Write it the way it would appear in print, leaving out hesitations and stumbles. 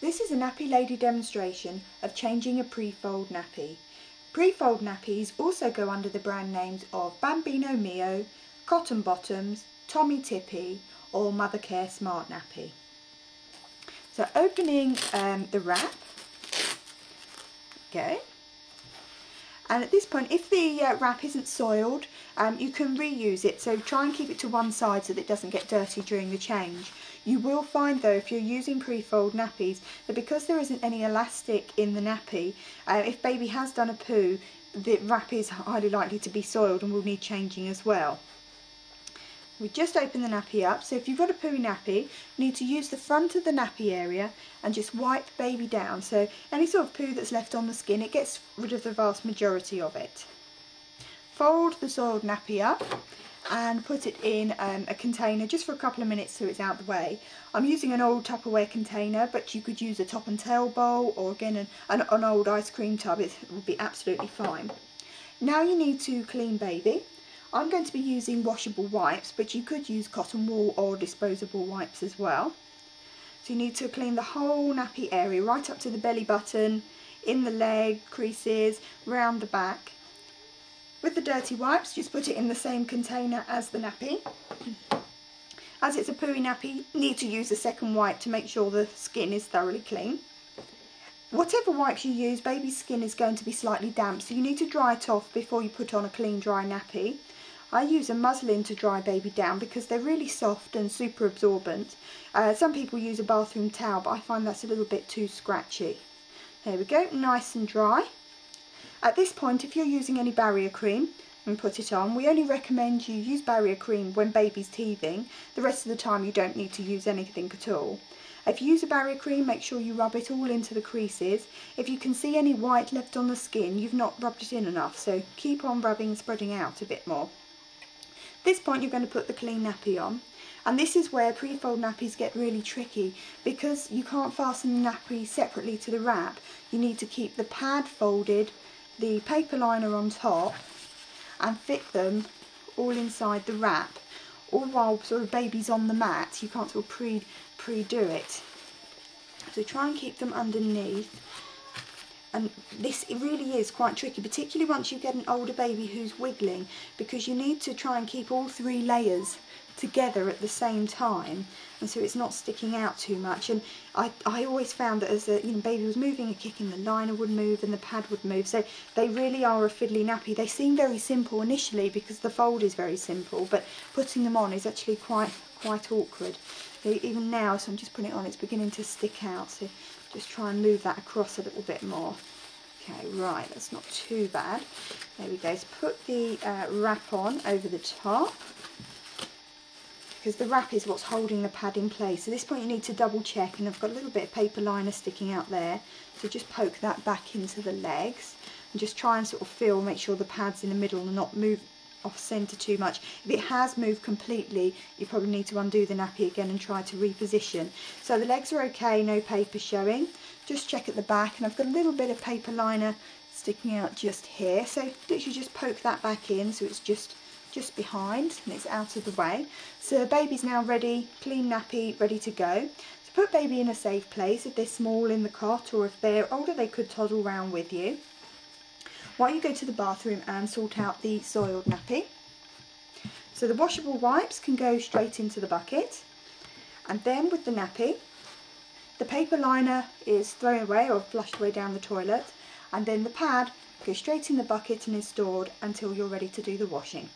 This is a Nappy Lady demonstration of changing a prefold nappy. Prefold nappies also go under the brand names of Bambino Mio, Cotton Bottoms, Tommy Tippy or Motherecare Smart nappy. So opening the wrap, okay. And at this point, if the wrap isn't soiled, you can reuse it, so try and keep it to one side so that it doesn't get dirty during the change. You will find though, if you're using prefold nappies, that because there isn't any elastic in the nappy, if baby has done a poo, the wrap is highly likely to be soiled and will need changing as well. We just open the nappy up, so if you've got a pooey nappy, you need to use the front of the nappy area and just wipe baby down. So any sort of poo that's left on the skin, it gets rid of the vast majority of it. Fold the soiled nappy up and put it in a container just for a couple of minutes so it's out the way. I'm using an old Tupperware container, but you could use a top and tail bowl or again an old ice cream tub. It would be absolutely fine. Now you need to clean baby. I'm going to be using washable wipes, but you could use cotton wool or disposable wipes as well. So you need to clean the whole nappy area, right up to the belly button, in the leg creases, round the back. With the dirty wipes, just put it in the same container as the nappy. As it's a pooey nappy, you need to use a second wipe to make sure the skin is thoroughly clean. Whatever wipes you use, baby's skin is going to be slightly damp, so you need to dry it off before you put on a clean, dry nappy. I use a muslin to dry baby down because they're really soft and super absorbent. Some people use a bathroom towel, but I find that's a little bit too scratchy. There we go, nice and dry. At this point, if you're using any barrier cream and put it on, we only recommend you use barrier cream when baby's teething. The rest of the time you don't need to use anything at all. If you use a barrier cream, make sure you rub it all into the creases. If you can see any white left on the skin, you've not rubbed it in enough, so keep on rubbing and spreading out a bit more. At this point you're going to put the clean nappy on, and this is where prefold nappies get really tricky because you can't fasten the nappy separately to the wrap. You need to keep the pad folded, the paper liner on top, and fit them all inside the wrap, all while sort of baby's on the mat. You can't sort of pre-do it, so try and keep them underneath. And this, it really is quite tricky, particularly once you get an older baby who's wiggling, because you need to try and keep all three layers together at the same time, and so it's not sticking out too much. And I always found that as the baby was moving and kicking, the liner would move and the pad would move, so they really are a fiddly nappy. They seem very simple initially because the fold is very simple, but putting them on is actually quite awkward. Even now, so I'm just putting it on, it's beginning to stick out, so just try and move that across a little bit more. Okay, right, that's not too bad. There we go. So put the wrap on over the top, because the wrap is what's holding the pad in place. At this point you need to double check, and I've got a little bit of paper liner sticking out there, so just poke that back into the legs and just try and sort of feel, make sure the pad's in the middle and not move off centre too much. If it has moved completely, you probably need to undo the nappy again and try to reposition. So the legs are okay, no paper showing. Just check at the back, and I've got a little bit of paper liner sticking out just here, so literally just poke that back in so it's just behind and it's out of the way. So baby's now ready, clean nappy, ready to go. So put baby in a safe place. If they're small in the cot, or if they're older, they could toddle around with you while you go to the bathroom and sort out the soiled nappy. So the washable wipes can go straight into the bucket, and then with the nappy, the paper liner is thrown away or flushed away down the toilet, and then the pad goes straight in the bucket and is stored until you're ready to do the washing.